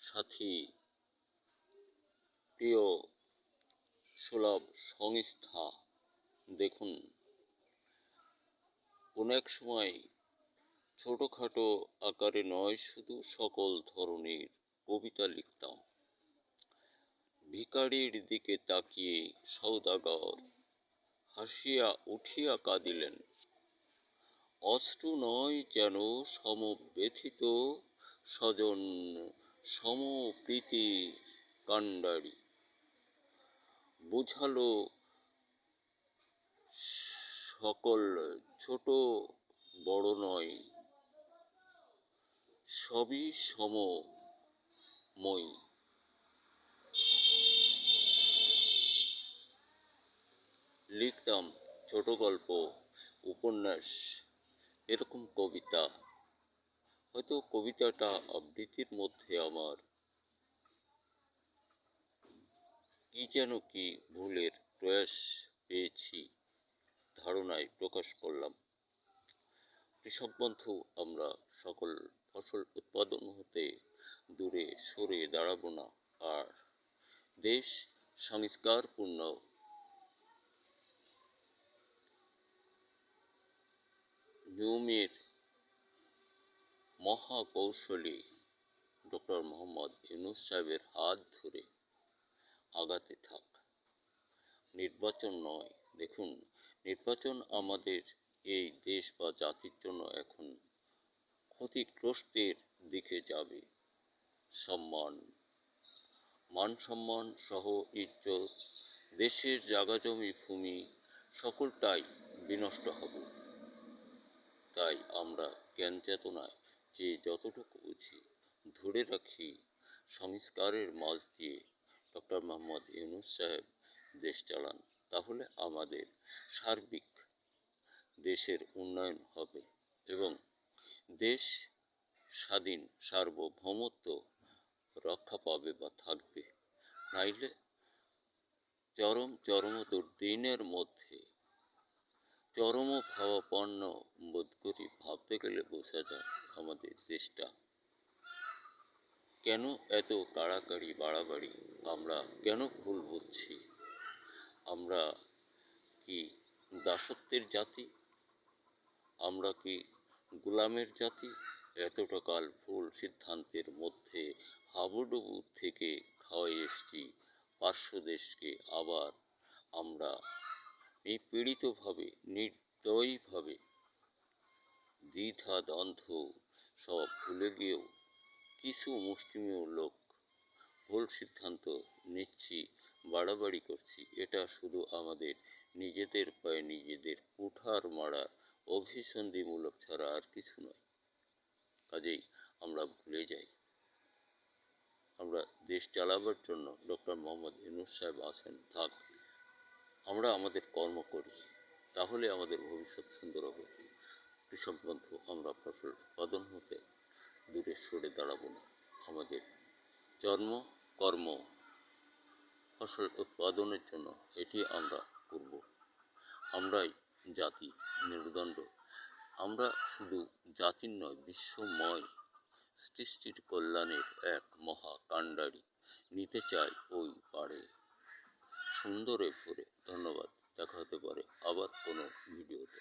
সাথী, প্রিয় সুলভ সংস্থা, দেখুন, কোনো এক সময় ছোটখাটো আকারে নয়, শুধু সকল ধরনের কবিতা লিখতাম। ভিখারির দিকে তাকিয়ে সওদাগর হাসিয়া উঠিয়া কাঁদিলেন। অশ্রু নয় যেন সমব্যথিত স্বজন সমপ্রীতির কাণ্ডারি। বুঝালো সকল ছোট বড় নয়, সবই সমময়। লিখতাম ছোট গল্প, উপন্যাস, এরকম কবিতা। হয়তো কবিতাটা আবৃত্তির মধ্যে আমার কি যেন কি ভুলের প্রয়াস পেয়েছি, ধারণায় প্রকাশ করলাম। কৃষক বন্ধু, আমরা সকল ফসল উৎপাদন হতে দূরে সরে দাঁড়াবো না, আর দেশ সংস্কারপূর্ণ নিয়মের মহাকৌশলী ডক্টর মোহাম্মদ ইউনূস সাহেবের হাত ধরে আগাতে থাক। নির্বাচন নয়, দেখুন, নির্বাচন আমাদের এই দেশ বা জাতির জন্য এখন ক্ষতিগ্রস্তের দিকে যাবে। সম্মান, মান সম্মান সহ ইজ্জত, দেশের জাগা জমি ভূমি সকলটাই বিনষ্ট হবে। তাই আমরা জ্ঞান চেতনায় যে যতটুকু বুঝি ধরে রাখি, সংস্কারের মাঝ দিয়ে ডক্টর মোহাম্মদ ইউনূস সাহেব দেশ চালান, তাহলে আমাদের সার্বিক দেশের উন্নয়ন হবে এবং দেশ স্বাধীন সার্বভৌমত্ব রক্ষা পাবে বা থাকবে। নাইলে চরম দুর্দিনের মধ্যে চরম ভাবাপন্ন বোধ করি। ভাবতে গেলে বোঝা যায় আমাদের দেশটা কেন এত কাড়াকাড়ি বাড়াবাড়ি। আমরা কেন ভুল বুঝছি? আমরা কি দাসত্বের জাতি? আমরা কি গোলামের জাতি? এতটা কাল ভুল সিদ্ধান্তের মধ্যে হাবুডুবু থেকে খাওয়াই এসছি পার্শ্ব দেশকে। আবার আমরা নিপীড়িতভাবে, নির্দয়ীভাবে, দ্বিধা দ্বন্দ্ব সব ভুলে গিয়েও কিছু মুষ্টিমেয় লোক ভুল সিদ্ধান্ত নিচ্ছি, বাড়াবাড়ি করছি। এটা শুধু আমাদের নিজেদের পায়ে নিজেদের কুঠার মারার অভিসন্ধিমূলক ছাড়া আর কিছু নয়। কাজেই আমরা ভুলে যাই, আমরা দেশ চালাবার জন্য ডক্টর মোহাম্মদ ইউনূস সাহেব আছেন, থাক। আমরা আমাদের কর্ম করি, তাহলে আমাদের ভবিষ্যৎ সুন্দর হবে। কৃষক বন্ধু, আমরা ফসল উৎপাদন হতে দূরে সরে দাঁড়াবো না। আমাদের কর্ম ফসল উৎপাদনের জন্য এটি আমরা করব। আমরাই জাতি মেরুদণ্ড। আমরা শুধু জাতির নয়, বিশ্বময় সৃষ্টির কল্যাণের এক মহা কাণ্ডারি। নিতে চাই ওই পারে সুন্দরে ভরে। ধন্যবাদ। দেখা হতে পারে আবার কোনো ভিডিওতে।